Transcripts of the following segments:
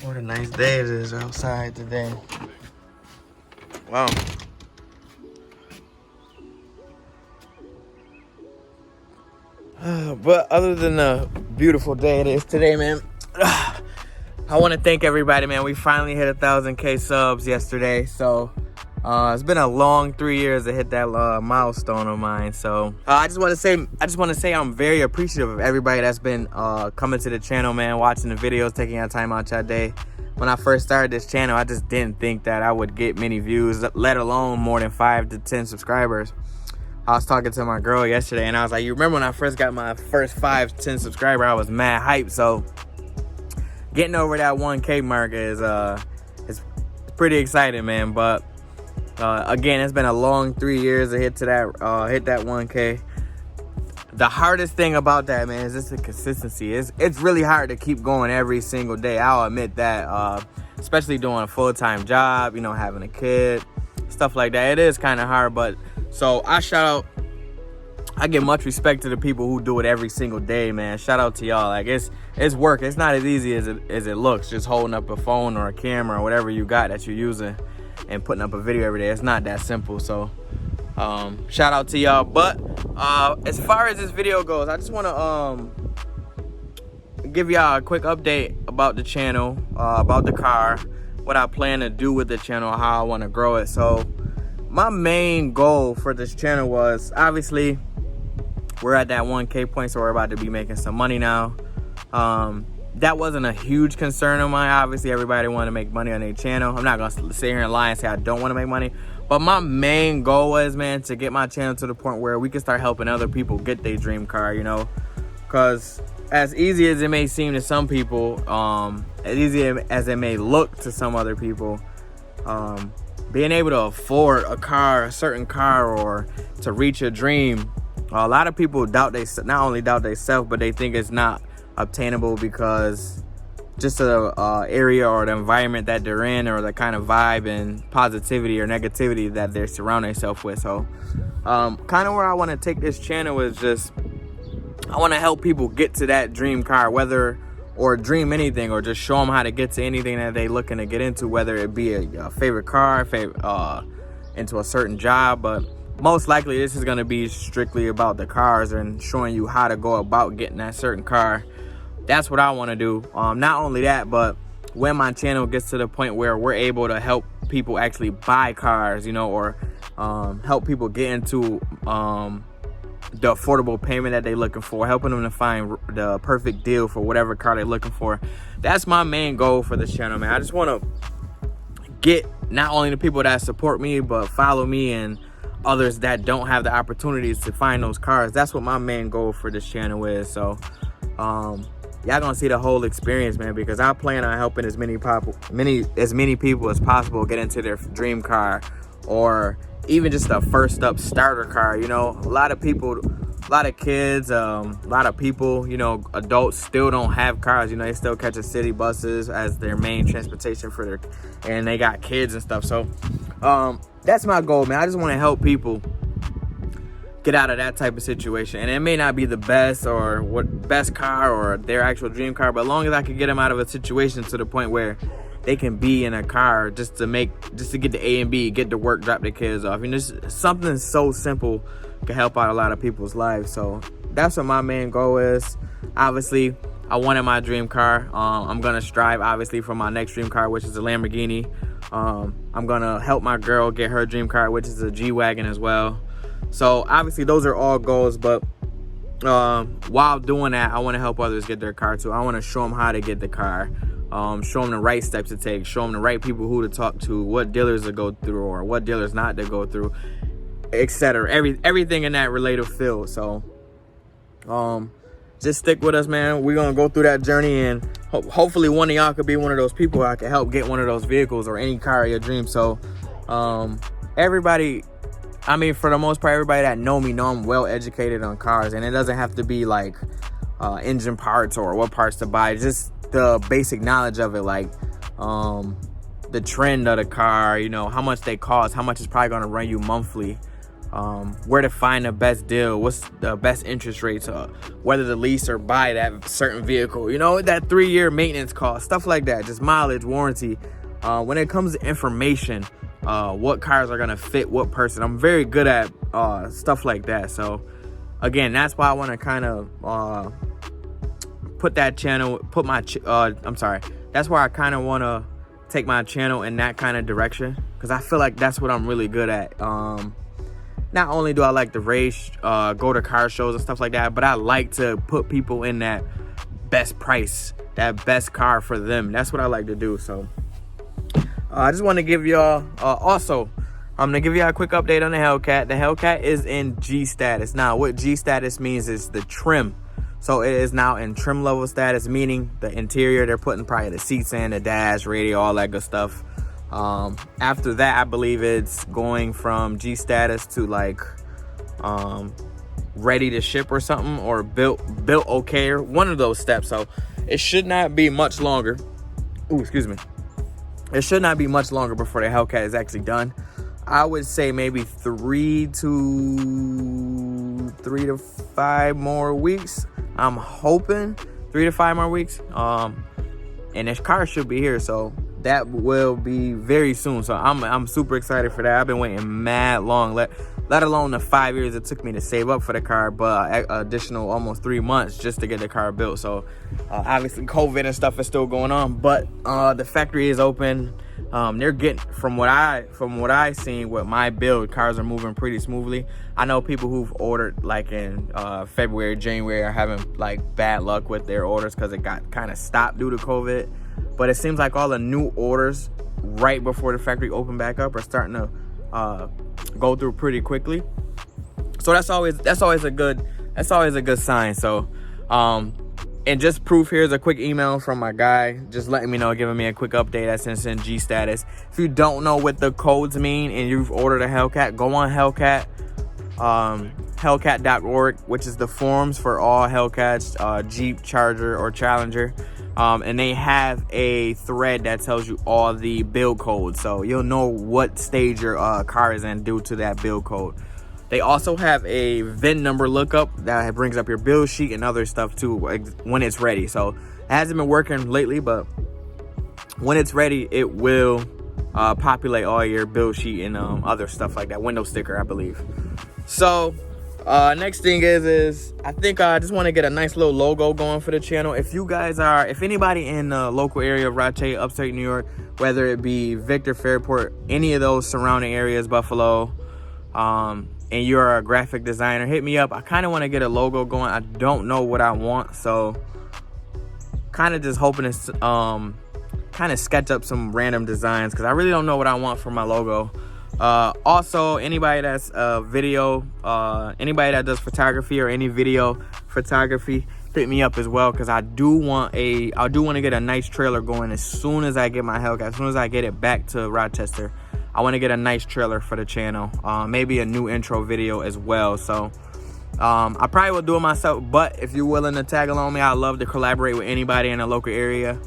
What a nice day it is outside today. Wow. But other than the beautiful day it is today, man, I want to thank everybody, man. We finally hit 1,000K subs yesterday. So it's been a long 3 years to hit that milestone of mine. So I just want to say I'm very appreciative of everybody that's been coming to the channel, man, watching the videos, taking your time out your day. When I first started this channel, I just didn't think that I would get many views, let alone more than 5 to 10 subscribers. I was talking to my girl yesterday, and I was like, you remember when I first got my first 5 to 10 subscriber, I was mad hyped. So getting over that 1K mark is it's pretty exciting, man. But again, it's been a long 3 years to hit that 1K. The hardest thing about that, man, is just the consistency. It's really hard to keep going every single day. I'll admit that, especially doing a full-time job, you know, having a kid, stuff like that. It is kind of hard, but so I give much respect to the people who do it every single day, man. Shout out to y'all. Like, it's work. It's not as easy as it looks, just holding up a phone or a camera or whatever you got that you're using and putting up a video every day. It's not that simple. So shout out to y'all. But as far as this video goes, I just want to give y'all a quick update about the channel, about the car, what I plan to do with the channel, how I want to grow it. So my main goal for this channel was, obviously, we're at that 1K point, so we're about to be making some money now. That wasn't a huge concern of mine. Obviously, everybody want to make money on their channel. I'm not going to sit here and lie and say I don't want to make money. But my main goal was, man, to get my channel to the point where we can start helping other people get their dream car, you know? Because as easy as it may seem to some people, as easy as it may look to some other people, being able to afford a certain car, or to reach a dream, a lot of people not only doubt themselves, but they think it's not obtainable because just the area or the environment that they're in, or the kind of vibe and positivity or negativity that they're surrounding themselves with. So kind of where I want to take this channel is just, I want to help people get to that dream car, or dream anything, or just show them how to get to anything that they looking to get into, whether it be a favorite car, into a certain job. But most likely this is going to be strictly about the cars and showing you how to go about getting that certain car. That's what I want to do. Not only that, but when my channel gets to the point where we're able to help people actually buy cars, you know, or help people get into the affordable payment that they're looking for, helping them to find the perfect deal for whatever car they're looking for. That's my main goal for this channel, man. I just want to get not only the people that support me, but follow me, and others that don't have the opportunities to find those cars. That's what my main goal for this channel is. So y'all gonna see the whole experience, man, because I plan on helping as many people as possible get into their dream car, or even just a first up starter car. You know, a lot of people, a lot of kids, a lot of people, you know, adults still don't have cars. You know, they still catch city buses as their main transportation and they got kids and stuff. So that's my goal, man. I just want to help people get out of that type of situation. And it may not be the best or best car or their actual dream car, but as long as I can get them out of a situation to the point where they can be in a car just to get to A and B, get to work, drop their kids off. You know, something so simple can help out a lot of people's lives. So that's what my main goal is. Obviously, I wanted my dream car. I'm gonna strive, obviously, for my next dream car, which is a Lamborghini. I'm gonna help my girl get her dream car, which is a G-Wagon as well. So obviously, those are all goals. But while doing that, I want to help others get their car too. I want to show them how to get the car. Show them the right steps to take, show them the right people who to talk to, what dealers to go through or what dealers not to go through, etc. Everything in that related field. So just stick with us, man. We're gonna go through that journey, and hopefully one of y'all could be one of those people I can help get one of those vehicles or any car of your dream. So everybody, I mean, for the most part, everybody that know me know I'm well educated on cars, and it doesn't have to be like engine parts or what parts to buy, just the basic knowledge of it, like the trend of the car, you know, how much they cost, how much it's probably going to run you monthly, where to find the best deal, what's the best interest rates, whether to lease or buy that certain vehicle, you know, that 3-year maintenance cost, stuff like that, just mileage, warranty. When it comes to information, what cars are gonna fit what person, I'm very good at stuff like that. So again, that's why I want to kind of put that channel, that's where I kind of want to take my channel in that kind of direction, because I feel like that's what I'm really good at. Not only do I like to race, go to car shows and stuff like that, but I like to put people in that best price, that best car for them. That's what I like to do. So I just want to give y'all, also, I'm going to give y'all a quick update on the Hellcat. The Hellcat is in G status. Now, what G status means is the trim. So it is now in trim level status, meaning the interior, they're putting probably the seats in, the dash, radio, all that good stuff. After that, I believe it's going from G status to like ready to ship or something, or built okay, or one of those steps. So it should not be much longer. Ooh, excuse me. It should not be much longer before the Hellcat is actually done. I would say maybe 3 to 5 more weeks. I'm hoping 3 to 5 more weeks. And this car should be here, so that will be very soon. So I'm super excited for that. I've been waiting mad long, let alone the 5 years it took me to save up for the car, but additional almost 3 months just to get the car built. So obviously COVID and stuff is still going on, but the factory is open. They're getting, from what I seen with my build, cars are moving pretty smoothly. I know people who've ordered like in February, January are having like bad luck with their orders because it got kind of stopped due to COVID. But it seems like all the new orders right before the factory opened back up are starting to go through pretty quickly. So that's always a good sign. So and just proof, here's a quick email from my guy just letting me know, giving me a quick update that since in G status. If you don't know what the codes mean and you've ordered a Hellcat, go on Hellcat, hellcat.org, which is the forums for all Hellcats, Jeep, Charger, or Challenger. And they have a thread that tells you all the build codes, so you'll know what stage your car is in due to that build code. They also have a VIN number lookup that brings up your build sheet and other stuff too when it's ready. So it hasn't been working lately, but when it's ready, it will populate all your build sheet and other stuff like that. Window sticker, I believe. So next thing is I think I just want to get a nice little logo going for the channel. If anybody in the local area of Rochester, upstate New York, whether it be Victor, Fairport, any of those surrounding areas, Buffalo, and you're a graphic designer, hit me up. I kind of want to get a logo going. I don't know what I want, so kind of just hoping to kind of sketch up some random designs, because I really don't know what I want for my logo. Also, anybody that's video, anybody that does photography or any video photography, hit me up as well, because I do want to get a nice trailer going as soon as I get my Hellcat, as soon as I get it back to Rochester. I want to get a nice trailer for the channel, maybe a new intro video as well. So I probably will do it myself, but if you're willing to tag along me, I'd love to collaborate with anybody in the local area.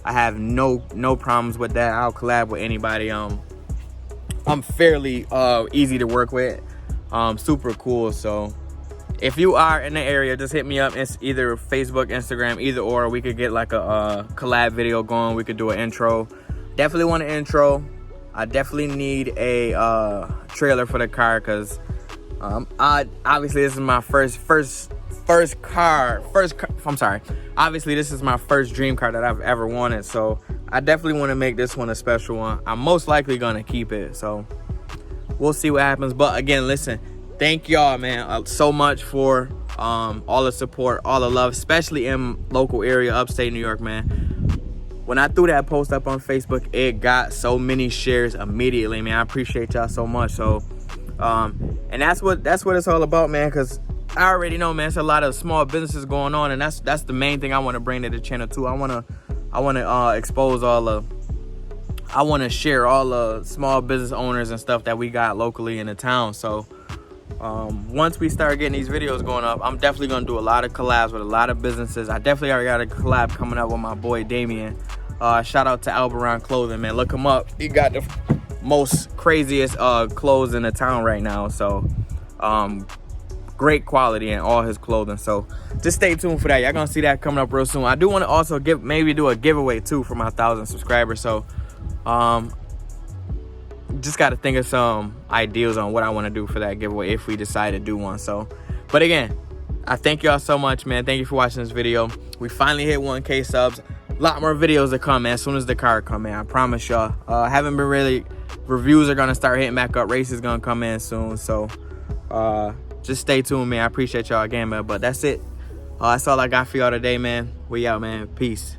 I have no problems with that. I'll collab with anybody. I'm fairly easy to work with, super cool. So if you are in the area, just hit me up. It's either Facebook, Instagram, either or. We could get like a collab video going. We could do an intro. Definitely want an intro. I definitely need a trailer for the car, because obviously this is my first car. Obviously this is my first dream car that I've ever wanted, so I definitely want to make this one a special one. I'm most likely gonna keep it, so we'll see what happens. But again, listen, thank y'all, man, so much for all the support, all the love, especially in local area, upstate New York, man. When I threw that post up on Facebook, it got so many shares immediately, man. I appreciate y'all so much. So and that's what it's all about, man, because I already know, man, it's a lot of small businesses going on, and that's the main thing I want to bring to the channel too. I want to expose I want to share all the small business owners and stuff that we got locally in the town. So once we start getting these videos going up, I'm definitely going to do a lot of collabs with a lot of businesses. I definitely already got a collab coming up with my boy Damien. Shout out to Alberon Clothing, man. Look him up. He got the most craziest clothes in the town right now. So Great quality in all his clothing. So just stay tuned for that. Y'all gonna see that coming up real soon. I do want to also maybe do a giveaway too for my 1,000 subscribers. So just got to think of some ideas on what I want to do for that giveaway if we decide to do one. So, but again, I thank y'all so much, man. Thank you for watching this video. We finally hit 1K subs. A lot more videos to come, man, as soon as the car come in. I promise y'all. Haven't been really, reviews are gonna start hitting back up. Race is gonna come in soon. So just stay tuned, man. I appreciate y'all again, man. But that's it. That's all I got for y'all today, man. We out, man. Peace.